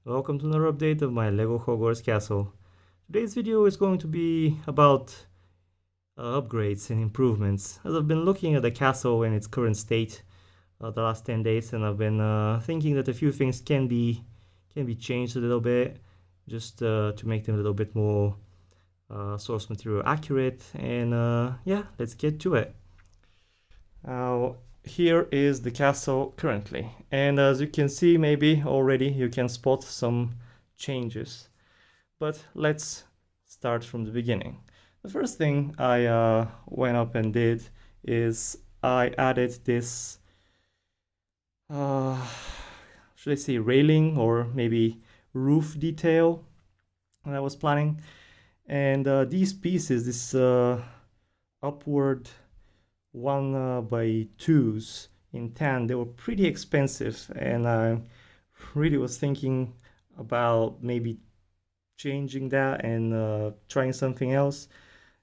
Welcome to another update of my LEGO Hogwarts Castle. Today's video is going to be about upgrades and improvements. As I've been looking at the castle in its current state the last 10 days, and I've been thinking that a few things can be changed a little bit, just to make them a little bit more source material accurate. And yeah, let's get to it. Now, here is the castle currently, and as you can see, maybe already you can spot some changes, but let's start from the beginning. The first thing I went up and did is I added this should I say railing or maybe roof detail that I was planning. And these pieces, this upward 1x2s in tan, they were pretty expensive, and I really was thinking about maybe changing that and trying something else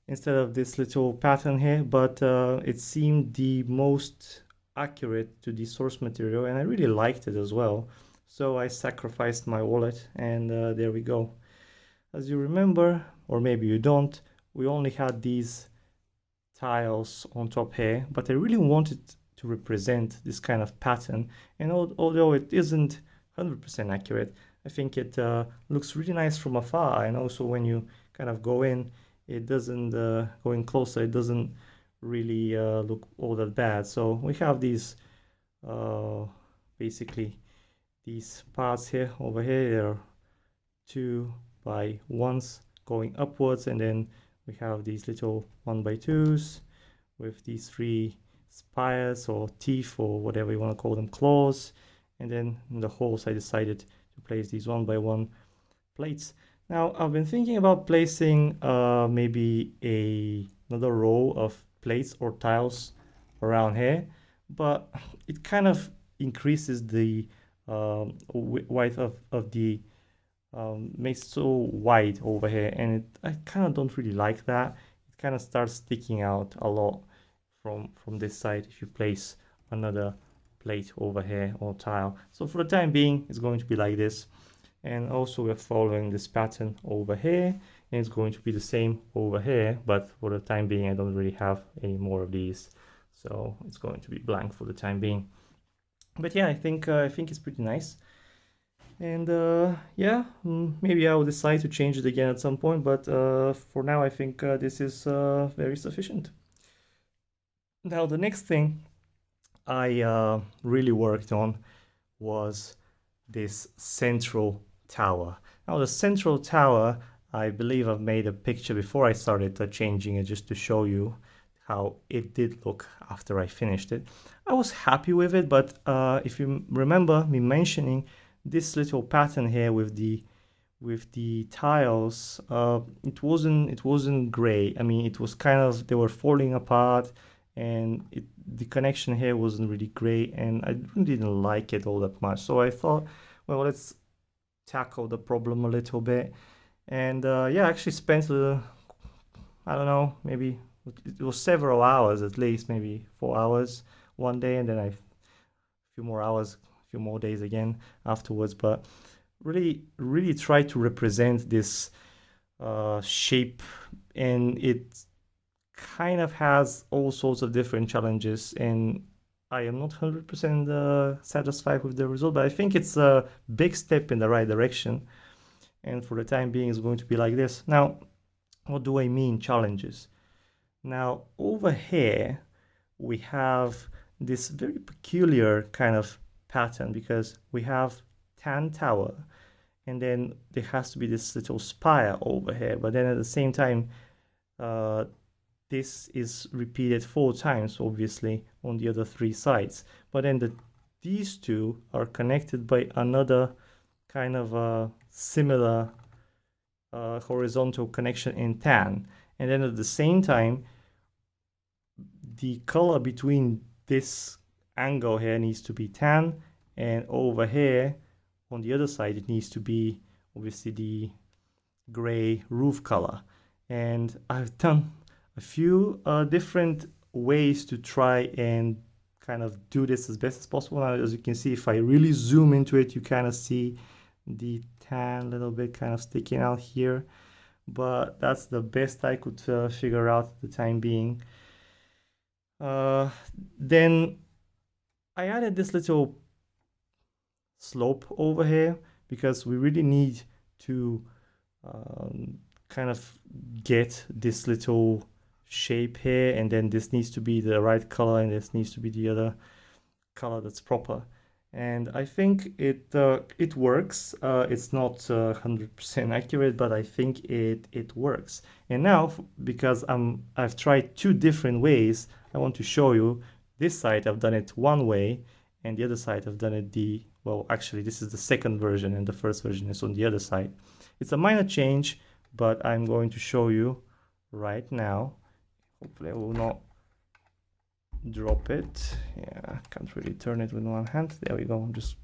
instead of this little pattern here, but it seemed the most accurate to the source material, and I really liked it as well. So I sacrificed my wallet, and there we go. As you remember, or maybe you don't, we only had these tiles on top here, but I really wanted to represent this kind of pattern, and although it isn't 100% accurate, I think it looks really nice from afar, and also when you kind of go in, it doesn't going closer, it doesn't really look all that bad. So we have these basically these parts here over here, they're 2x1s going upwards, and then we have these little 1x2s with these 3 spires or teeth or whatever you want to call them, claws, and then in the holes I decided to place these 1x1 plates. Now I've been thinking about placing maybe another row of plates or tiles around here, but it kind of increases the width of the makes it so wide over here, and I kind of don't really like that. It kind of starts sticking out a lot from this side if you place another plate over here or tile. So for the time being, it's going to be like this, and also we're following this pattern over here, and it's going to be the same over here, but for the time being I don't really have any more of these, so it's going to be blank for the time being. But yeah, I think it's pretty nice. And yeah, maybe I will decide to change it again at some point, but for now I think this is very sufficient. Now the next thing I really worked on was this central tower. Now the central tower, I believe I've made a picture before I started changing it, just to show you how it did look after I finished it. I was happy with it, but if you remember me mentioning this little pattern here with the tiles, it wasn't gray. I mean, it was kind of, they were falling apart, and the connection here wasn't really great, and I really didn't like it all that much. So I thought, well, let's tackle the problem a little bit. And yeah, I actually spent I don't know, maybe it was several hours, at least maybe 4 hours one day, and then a few more hours, a few more days again afterwards. But really try to represent this shape, and it kind of has all sorts of different challenges, and I am not 100% satisfied with the result, but I think it's a big step in the right direction, and for the time being it's going to be like this. Now, what do I mean challenges? Now over here we have this very peculiar kind of pattern, because we have tan tower, and then there has to be this little spire over here, but then at the same time this is repeated 4 times, obviously, on the other 3 sides, but then these two are connected by another kind of a similar horizontal connection in tan, and then at the same time the color between this angle here needs to be tan, and over here on the other side it needs to be obviously the gray roof color. And I've done a few different ways to try and kind of do this as best as possible. Now, as you can see, if I really zoom into it, you kind of see the tan a little bit kind of sticking out here, but that's the best I could figure out at the time being. Then I added this little slope over here because we really need to kind of get this little shape here, and then this needs to be the right color and this needs to be the other color that's proper. And I think it works. It's not 100% accurate, but I think it works. And now, because I've tried two different ways, I want to show you. This side I've done it one way, and the other side I've done it well, actually this is the second version and the first version is on the other side. It's a minor change, but I'm going to show you right now. Hopefully I will not drop it. Yeah, can't really turn it with one hand. There we go. I'm just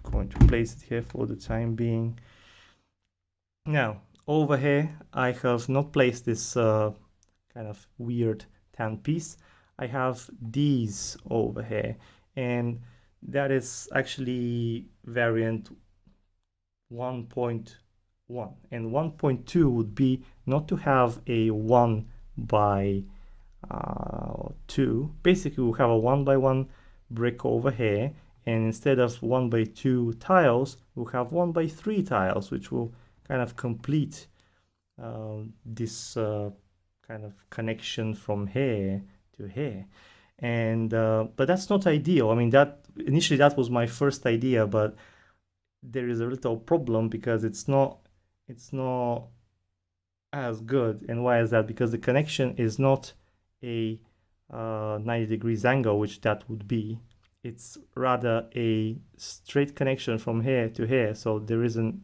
going to place it here for the time being. Now, over here, I have not placed this kind of weird tan piece. I have these over here, and that is actually variant 1.1, and 1.2 would be not to have a 1 by 2. Basically we'll have a 1 by 1 brick over here, and instead of 1 by 2 tiles we'll have 1 by 3 tiles, which will kind of complete this kind of connection from here to here. And but that's not ideal. I mean, that initially that was my first idea, but there is a little problem because it's not as good. And why is that? Because the connection is not a 90 degrees angle, which that would be. It's rather a straight connection from here to here, so there isn't,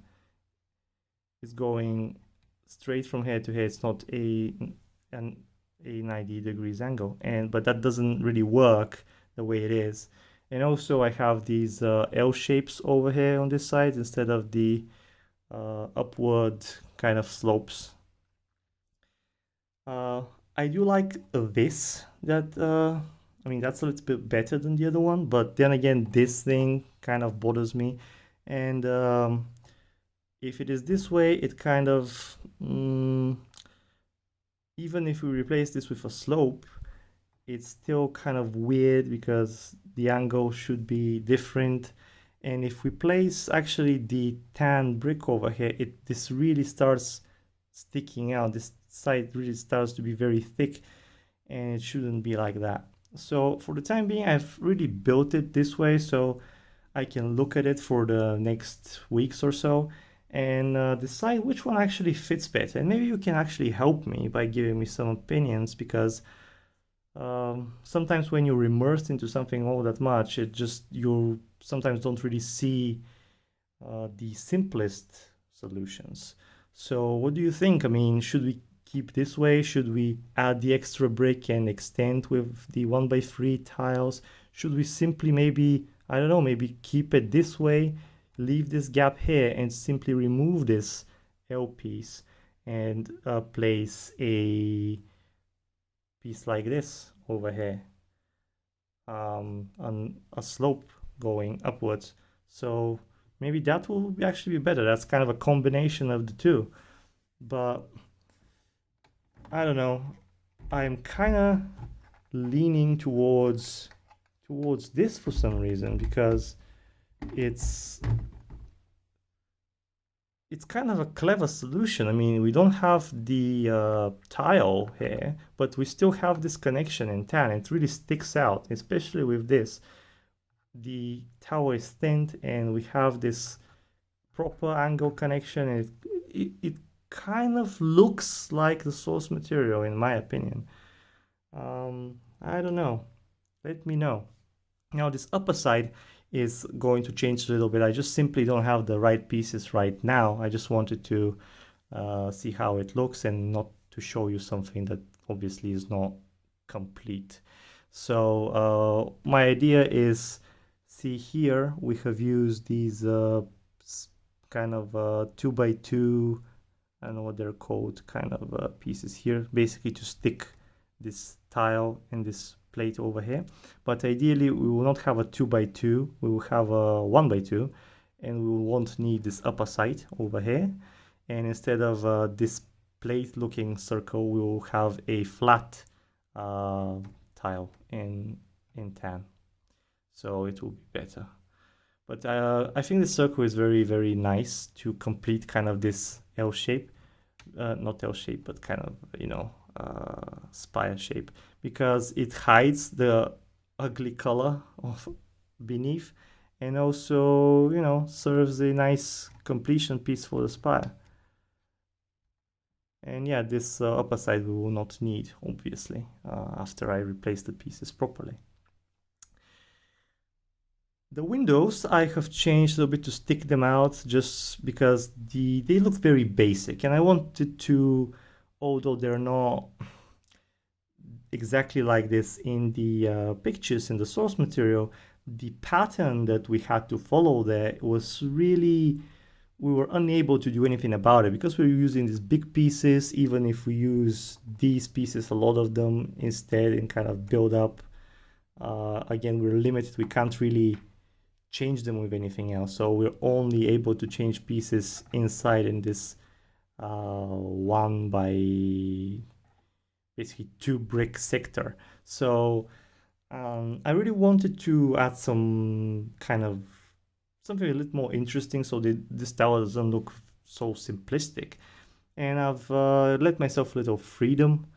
it's going straight from here to here. It's not a 90 degrees angle, but that doesn't really work the way it is. And also I have these L shapes over here on this side instead of the upward kind of slopes. I do like this, that I mean, that's a little bit better than the other one, but then again this thing kind of bothers me. And if it is this way, it kind of even if we replace this with a slope, it's still kind of weird because the angle should be different. And if we place actually the tan brick over here, this really starts sticking out. This side really starts to be very thick, and it shouldn't be like that. So for the time being, I've really built it this way so I can look at it for the next weeks or so and decide which one actually fits better. And maybe you can actually help me by giving me some opinions, because sometimes when you're immersed into something all that much, you sometimes don't really see the simplest solutions. So what do you think? I mean, should we keep this way? Should we add the extra brick and extend with the 1 by 3 tiles? Should we simply maybe, I don't know, maybe keep it this way, leave this gap here and simply remove this L piece and place a piece like this over here on a slope going upwards? So maybe that will actually be better. That's kind of a combination of the two. But I don't know. I'm kind of leaning towards this for some reason, because it's kind of a clever solution. I mean, we don't have the tile here, but we still have this connection in tan. It really sticks out, especially with this. The tower is thinned and we have this proper angle connection, and it kind of looks like the source material, in my opinion. I don't know. Let me know. Now this upper side is going to change a little bit. I just simply don't have the right pieces right now. I just wanted to see how it looks and not to show you something that obviously is not complete. So my idea is, see here we have used these kind of 2x2, I don't know what they're called, kind of pieces here, basically to stick this tile and this plate over here. But ideally we will not have a 2x2, we will have a 1x2, and we won't need this upper side over here. And instead of this plate looking circle, we will have a flat tile in tan, so it will be better. But I think the circle is very, very nice to complete kind of this L shape, not L shape, but kind of, you know, spire shape, because it hides the ugly color of beneath, and also, you know, serves a nice completion piece for the spire. And yeah, this upper side we will not need, obviously, after I replace the pieces properly. The windows I have changed a little bit to stick them out, just because they look very basic, and I wanted to, although they're not exactly like this in the pictures in the source material, the pattern that we had to follow there was really, we were unable to do anything about it because we were using these big pieces. Even if we use these pieces, a lot of them instead, and kind of build up, again, we're limited. We can't really change them with anything else, so we're only able to change pieces inside in this 1 by basically 2 brick sector. So I really wanted to add some kind of something a little more interesting, so that this tower doesn't look so simplistic, and I've let myself a little freedom,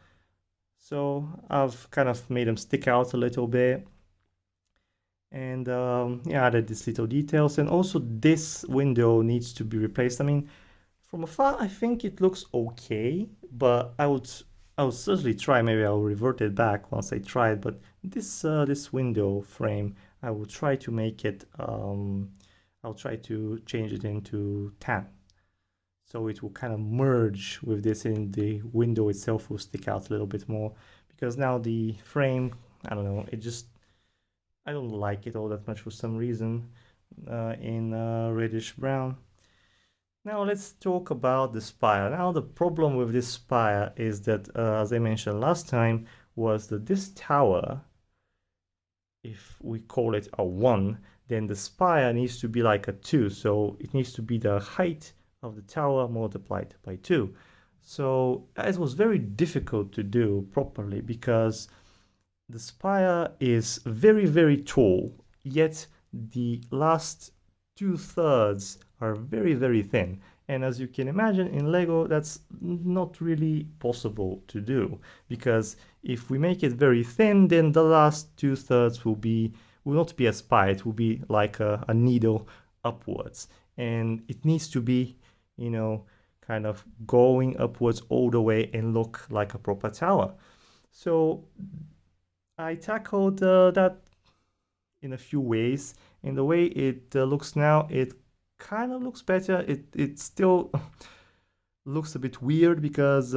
so I've kind of made them stick out a little bit. And yeah, added these little details, and also this window needs to be replaced. I mean, from afar I think it looks okay, but I would certainly try. Maybe I'll revert it back once I try it. But this window frame, I will try to make it. I'll try to change it into tan, so it will kind of merge with this, and the window itself will stick out a little bit more. Because now the frame, I don't know, it just, I don't like it all that much for some reason, in reddish brown. Now let's talk about the spire. Now the problem with this spire is that, as I mentioned last time, was that this tower, if we call it a 1, then the spire needs to be like a 2. So it needs to be the height of the tower multiplied by 2. So it was very difficult to do properly, because the spire is very, very tall, yet the last 2/3 are very, very thin. And as you can imagine, in Lego, that's not really possible to do, because if we make it very thin, then the last 2/3 will not be a spire, it will be like a needle upwards. And it needs to be, you know, kind of going upwards all the way and look like a proper tower. So I tackled that in a few ways. In the way it looks now, it kind of looks better. It still looks a bit weird, because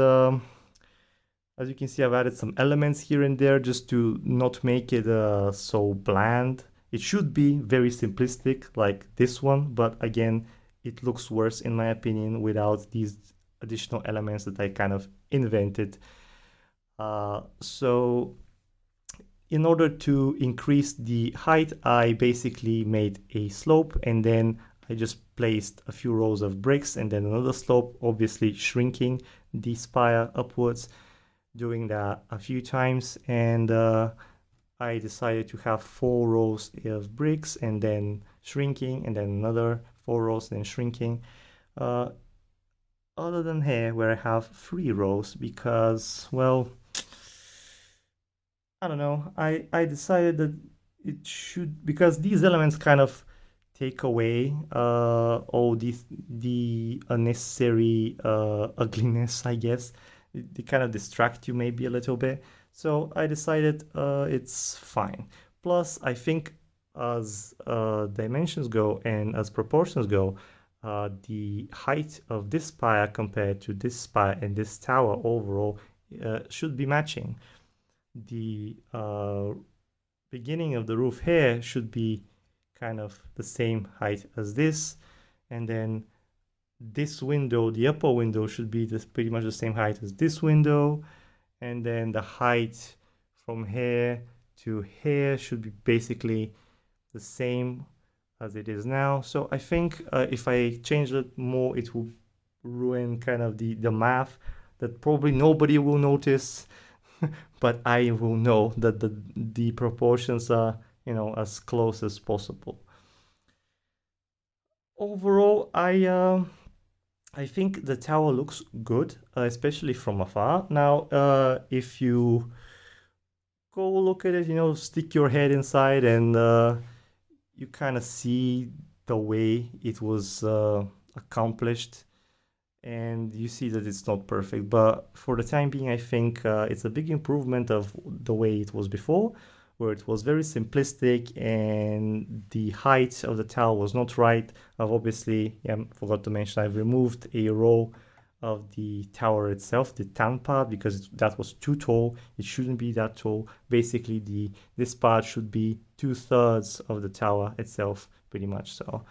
as you can see, I've added some elements here and there just to not make it so bland. It should be very simplistic like this one, but again, it looks worse in my opinion without these additional elements that I kind of invented. So in order to increase the height, I basically made a slope, and then I just placed a few rows of bricks and then another slope, obviously shrinking the spire upwards, doing that a few times. And I decided to have 4 rows of bricks and then shrinking, and then another 4 rows and then shrinking. Other than here, where I have 3 rows, because, well, I don't know, I decided that it should, because these elements kind of take away all the unnecessary ugliness, I guess. They kind of distract you maybe a little bit. So I decided it's fine. Plus, I think as dimensions go and as proportions go, the height of this spire compared to this spire and this tower overall should be matching. The beginning of the roof here should be kind of the same height as this, and then this window, the upper window, should be pretty much the same height as this window, and then the height from here to here should be basically the same as it is now. So I think if I change it more, it will ruin kind of the math that probably nobody will notice, but I will know that the proportions are, you know, as close as possible. Overall, I think the tower looks good, especially from afar. Now, if you go look at it, you know, stick your head inside and you kind of see the way it was accomplished, and you see that it's not perfect. But for the time being, I think it's a big improvement of the way it was before, where it was very simplistic and the height of the tower was not right. I've obviously, forgot to mention, I've removed a row of the tower itself, the tan part, because that was too tall. It shouldn't be that tall. Basically, this part should be 2/3 of the tower itself, pretty much. So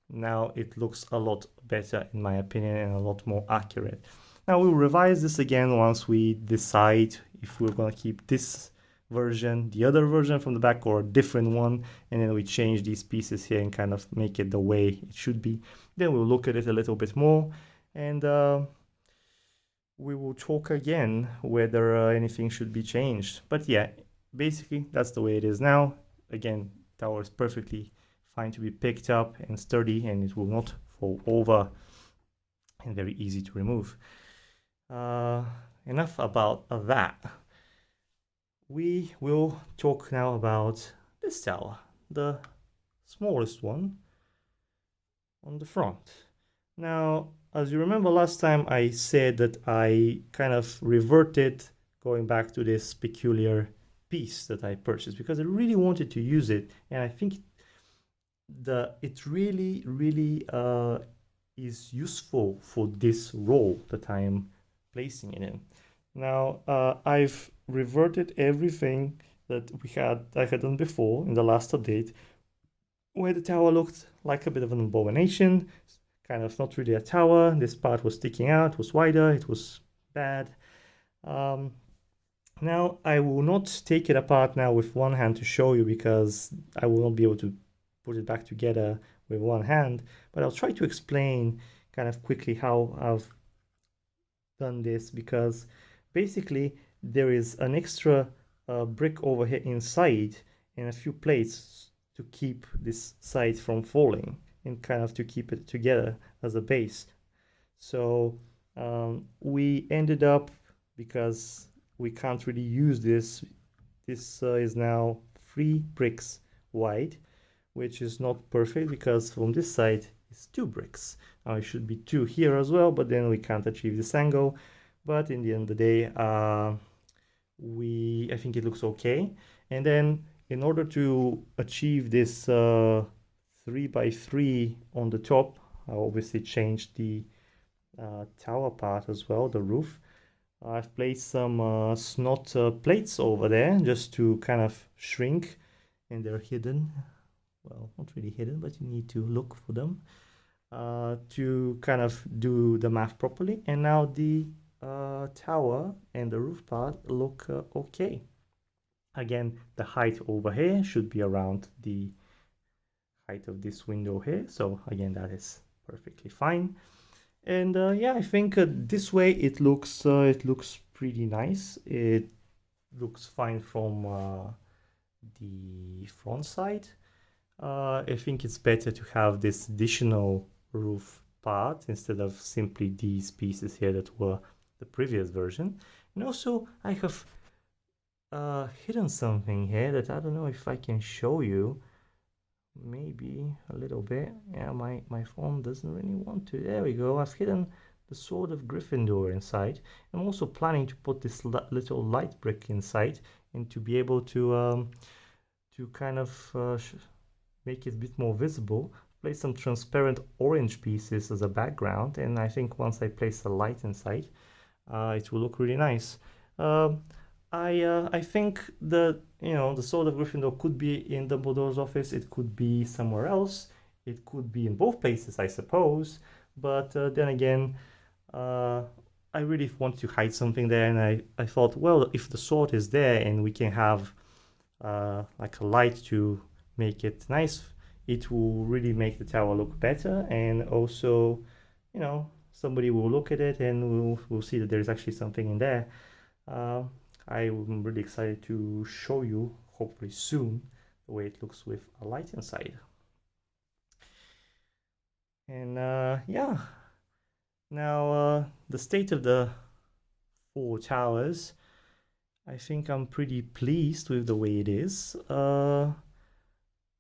now it looks a lot better, in my opinion, and a lot more accurate. Now we'll revise this again once we decide if we're going to keep this version, the other version from the back, or a different one, and then we change these pieces here and kind of make it the way it should be. Then we'll look at it a little bit more, and we will talk again whether anything should be changed. But yeah, basically that's the way it is now. Again, tower is perfectly fine to be picked up and sturdy, and it will not fall over, and very easy to remove. Enough about that. We will talk now about this tower, the smallest one on the front. Now, as you remember last time, I said that I kind of reverted going back to this peculiar piece that I purchased because I really wanted to use it, and I think it really is useful for this role that I am placing it in. Now I've reverted everything that I had done before in the last update, where the tower looked like a bit of an abomination, kind of not really a tower. This part was sticking out, was wider, it was bad. Now I will not take it apart now with one hand to show you, because I will not be able to put it back together with one hand, but I'll try to explain kind of quickly how I've done this, because basically there is an extra brick over here inside and a few plates to keep this side from falling and kind of to keep it together as a base. So we ended up, because we can't really use this is now 3 bricks wide, which is not perfect, because from this side it's 2 bricks. Now it should be 2 here as well, but then we can't achieve this angle. But in the end of the day, I think it looks okay. And then in order to achieve this 3x3 on the top, I obviously changed the tower part as well, the roof. I've placed some snot plates over there just to kind of shrink, and they're hidden. Well, not really hidden, but you need to look for them to kind of do the math properly. And now the tower and the roof part look okay. Again, the height over here should be around the height of this window here. So again, that is perfectly fine. And yeah, I think this way it looks pretty nice. It looks fine from the front side. I think it's better to have this additional roof part instead of simply these pieces here that were the previous version. And also I have hidden something here that I don't know if I can show you. Maybe a little bit. Yeah, my phone doesn't really want to. There we go. I've hidden the Sword of Gryffindor inside. I'm also planning to put this little light brick inside, and to be able to kind of make it a bit more visible, place some transparent orange pieces as a background, and I think once I place the light inside, it will look really nice. I think the Sword of Gryffindor could be in Dumbledore's office. It could be somewhere else. It could be in both places, I suppose. But then again, I really want to hide something there, and I thought, well, if the sword is there and we can have like a light to make it nice, it will really make the tower look better, and also, you know, somebody will look at it and will see that there's actually something in there. I'm really excited to show you, hopefully soon, the way it looks with a light inside. And yeah, now the state of the 4 towers, I think I'm pretty pleased with the way it is.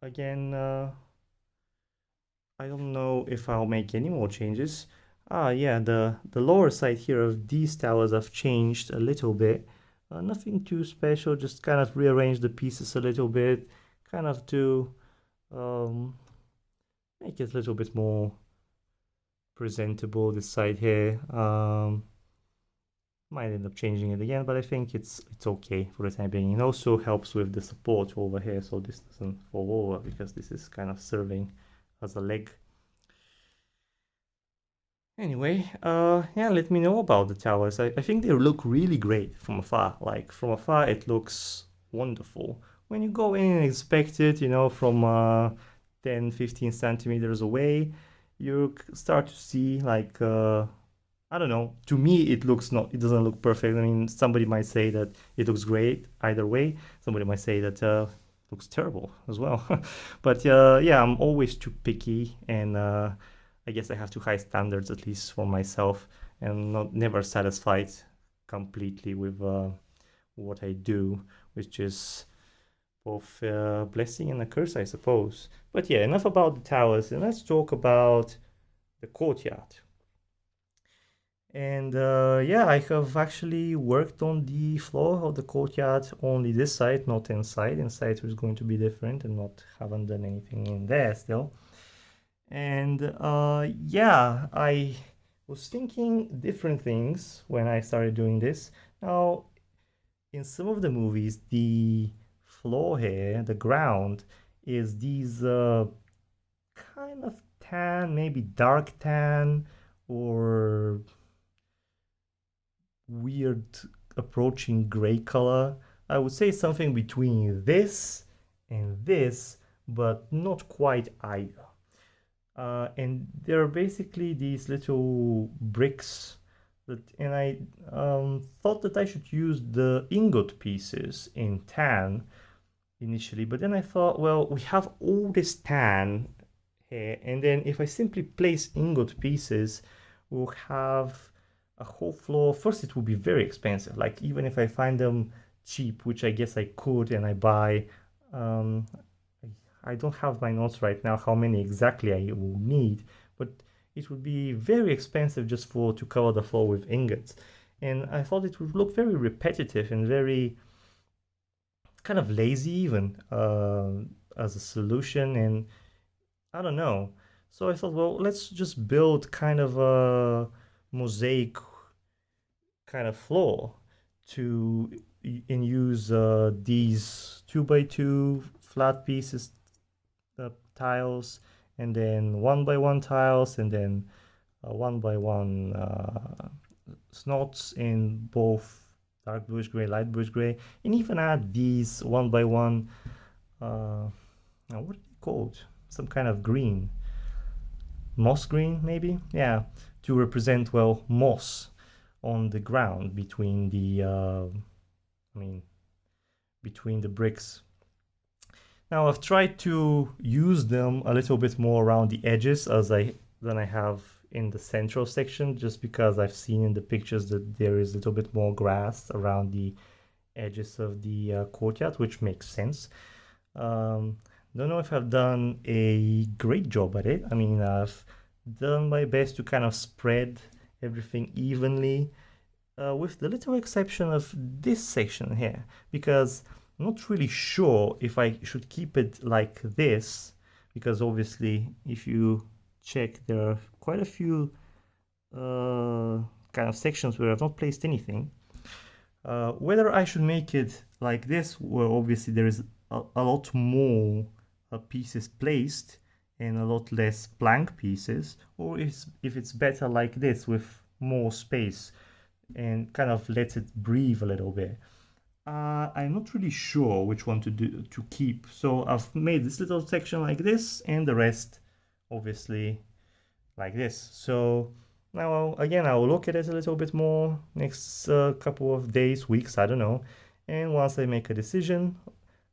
Again, I don't know if I'll make any more changes. Yeah, the lower side here of these towers have changed a little bit. Nothing too special, just kind of rearrange the pieces a little bit, kind of to make it a little bit more presentable, this side here. Might end up changing it again, but I think it's okay for the time being. It also helps with the support over here, so this doesn't fall over, because this is kind of serving as a leg. Anyway, yeah, let me know about the towers. I think they look really great from afar. Like, from afar, it looks wonderful. When you go in and inspect it, you know, from 10, 15 centimeters away, you start to see, like, I don't know, to me it doesn't look perfect. I mean, somebody might say that it looks great either way. Somebody might say that looks terrible as well. But yeah, I'm always too picky, and I guess I have too high standards, at least for myself, and never satisfied completely with what I do, which is both a blessing and a curse, I suppose. But yeah, enough about the towers, and let's talk about the courtyard. And yeah, I have actually worked on the floor of the courtyard, only this side, not inside. Inside is going to be different, and haven't done anything in there still. And yeah, I was thinking different things when I started doing this. Now, in some of the movies, the floor here, the ground, is these kind of tan, maybe dark tan, or weird approaching gray color. I would say something between this and this, but not quite either. And they're basically these little bricks and I thought that I should use the ingot pieces in tan initially, but then I thought, well, we have all this tan here, and then if I simply place ingot pieces, we'll have a whole floor. First, it will be very expensive. Like, even if I find them cheap, which I guess I could, and I buy, I don't have my notes right now how many exactly I will need, but it would be very expensive just to cover the floor with ingots. And I thought it would look very repetitive and very kind of lazy even as a solution, and I don't know. So I thought, well, let's just build kind of a mosaic kind of floor and use these 2x2 flat pieces, tiles, and then 1x1 tiles, and then 1x1 snots in both dark bluish gray, light bluish gray, and even add these 1x1 what are they called? Some kind of green, moss green maybe, yeah, to represent, well, moss on the ground between the between the bricks. Now I've tried to use them a little bit more around the edges than I have in the central section, just because I've seen in the pictures that there is a little bit more grass around the edges of the courtyard, which makes sense. Don't know if I've done a great job at it. I mean, I've done my best to kind of spread everything evenly, with the little exception of this section here, because I'm not really sure if I should keep it like this, because obviously if you check, there are quite a few kind of sections where I've not placed anything. Whether I should make it like this, where obviously there is a lot more pieces placed and a lot less blank pieces, or if it's better like this with more space and kind of let it breathe a little bit. I'm not really sure which one to keep. So I've made this little section like this and the rest obviously like this. So now again, I'll look at it a little bit more next couple of days, weeks, I don't know. And once I make a decision,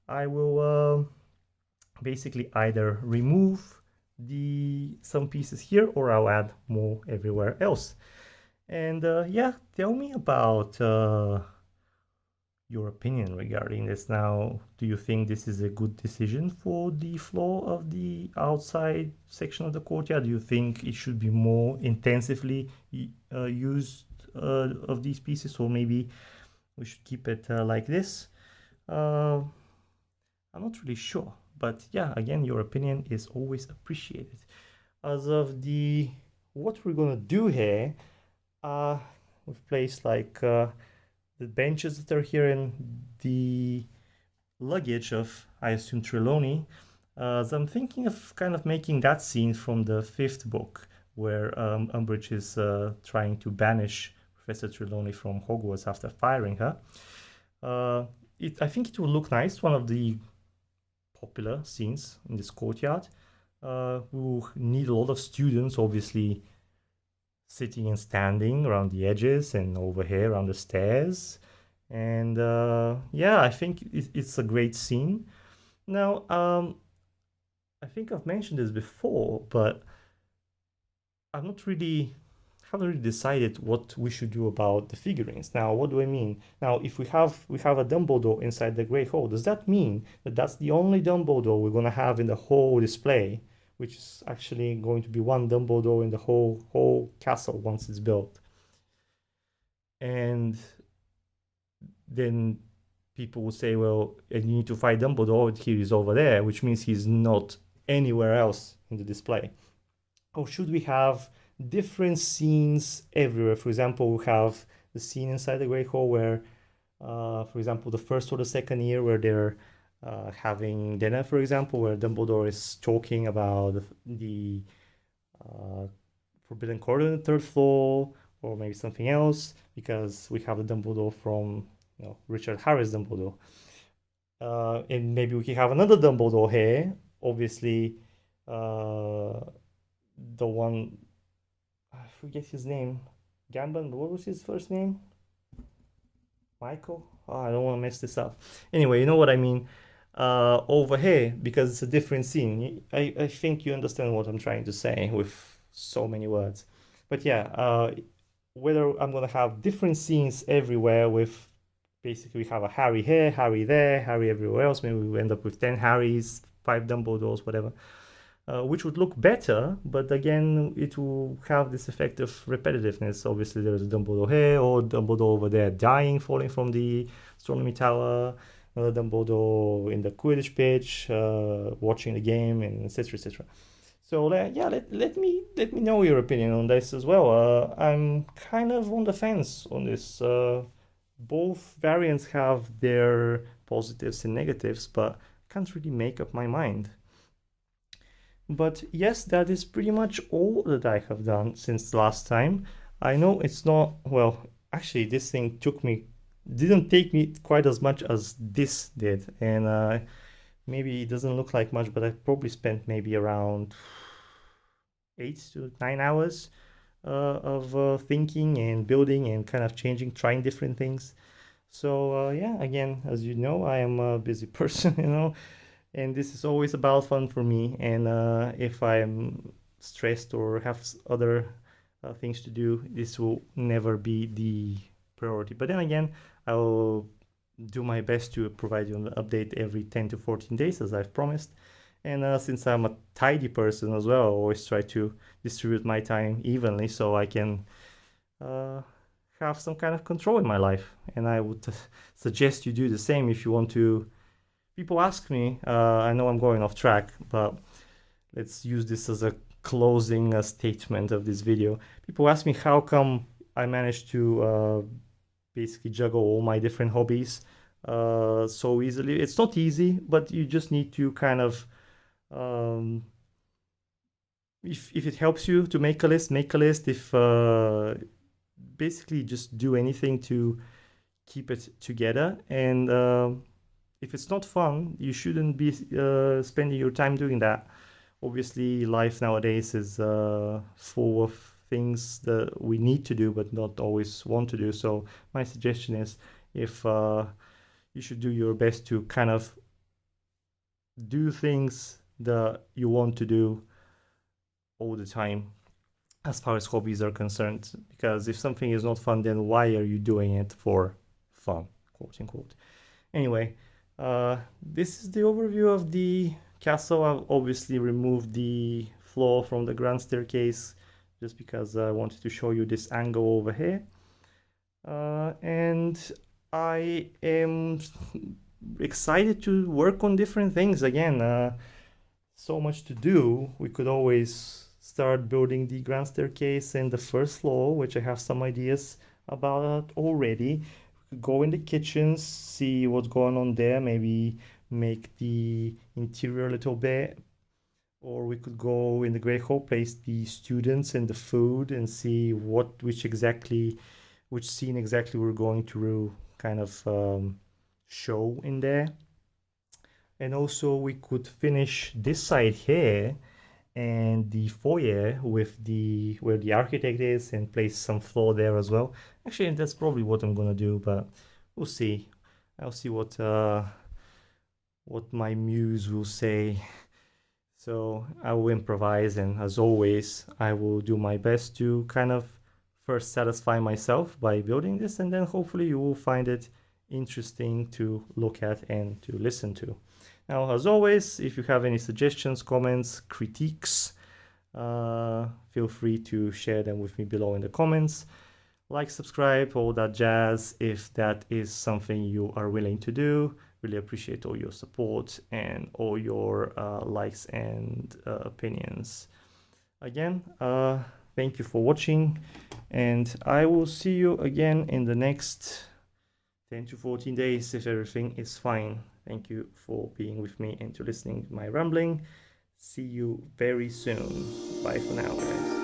I will basically either remove some pieces here or I'll add more everywhere else. And yeah, tell me about your opinion regarding this now. Do you think this is a good decision for the floor of the outside section of the courtyard? Do you think it should be more intensively used of these pieces, or maybe we should keep it like this? I'm not really sure, but yeah, again, your opinion is always appreciated. As of what we're gonna do here, we've placed like the benches that are here in the luggage of, I assume, Trelawney. So I'm thinking of kind of making that scene from the 5th book, where Umbridge is trying to banish Professor Trelawney from Hogwarts after firing her. I think it will look nice, one of the popular scenes in this courtyard. We will need a lot of students, obviously, sitting and standing around the edges and over here around the stairs. And yeah, I think it's a great scene. Now, I think I've mentioned this before, but haven't really decided what we should do about the figurines. Now, what do I mean? Now, if we have a Dumbledore inside the Great Hall, does that mean that that's the only Dumbledore we're gonna have in the whole display, which is actually going to be one Dumbledore in the whole castle once it's built? And then people will say, well, you need to fight Dumbledore, he is over there, which means he's not anywhere else in the display. Or should we have different scenes everywhere? For example, we have the scene inside the Great Hall where, for example, the first or the second year where they're having dinner, for example, where Dumbledore is talking about the Forbidden Corridor on the 3rd floor, or maybe something else, because we have the Dumbledore from Richard Harris Dumbledore. And maybe we can have another Dumbledore here, obviously the one, I forget his name, Gambon, what was his first name? Michael? Oh, I don't want to mess this up. Anyway, you know what I mean. Over here, because it's a different scene. I think you understand what I'm trying to say with so many words. But yeah, whether I'm gonna have different scenes everywhere with basically we have a Harry here, Harry there, Harry everywhere else. Maybe we end up with 10 Harrys, 5 Dumbledores, whatever. Which would look better, but again, it will have this effect of repetitiveness. Obviously, there's a Dumbledore here, or Dumbledore over there dying, falling from the astronomy tower, another Dumbledore in the Quidditch pitch, watching the game, and etc., etc. So yeah, let me know your opinion on this as well. I'm kind of on the fence on this. Both variants have their positives and negatives, but I can't really make up my mind. But yes, that is pretty much all that I have done since last time. I know it's not, well, actually this thing didn't take me quite as much as this did. And maybe it doesn't look like much, but I probably spent maybe around 8 to 9 hours of thinking and building and kind of changing, trying different things. So yeah, again, as you know, I am a busy person, and this is always about fun for me. And if I'm stressed or have other things to do, this will never be the priority. But then again, I'll do my best to provide you an update every 10 to 14 days, as I've promised. And since I'm a tidy person as well, I always try to distribute my time evenly so I can have some kind of control in my life. And I would suggest you do the same if you want to. People ask me, I know I'm going off track, but let's use this as a closing statement of this video. People ask me how come I managed to basically juggle all my different hobbies so easily. It's not easy, but you just need to kind of, if it helps you to make a list, make a list. If basically just do anything to keep it together. And if it's not fun, you shouldn't be spending your time doing that. Obviously, life nowadays is full of things that we need to do but not always want to do. So my suggestion is, if you should do your best to kind of do things that you want to do all the time as far as hobbies are concerned. Because if something is not fun, then why are you doing it for fun, quote unquote? Anyway, this is the overview of the castle. I've obviously removed the floor from the grand staircase just because I wanted to show you this angle over here. And I am excited to work on different things again. So much to do. We could always start building the grand staircase and the first floor, which I have some ideas about already. We could go in the kitchens, see what's going on there, maybe make the interior a little bit. Or we could go in the Great Hall, place the students and the food, and see which scene exactly we're going to kind of show in there. And also we could finish this side here and the foyer with where the architect is, and place some floor there as well. Actually, that's probably what I'm gonna do, but we'll see. I'll see what my muse will say. So I will improvise, and as always, I will do my best to kind of first satisfy myself by building this, and then hopefully you will find it interesting to look at and to listen to. Now, as always, if you have any suggestions, comments, critiques, feel free to share them with me below in the comments. Like, subscribe, all that jazz, if that is something you are willing to do. Really appreciate all your support and all your likes and opinions. Again, thank you for watching, and I will see you again in the next 10 to 14 days if everything is fine. Thank you for being with me and to listening to my rambling. See you very soon. Bye for now, guys.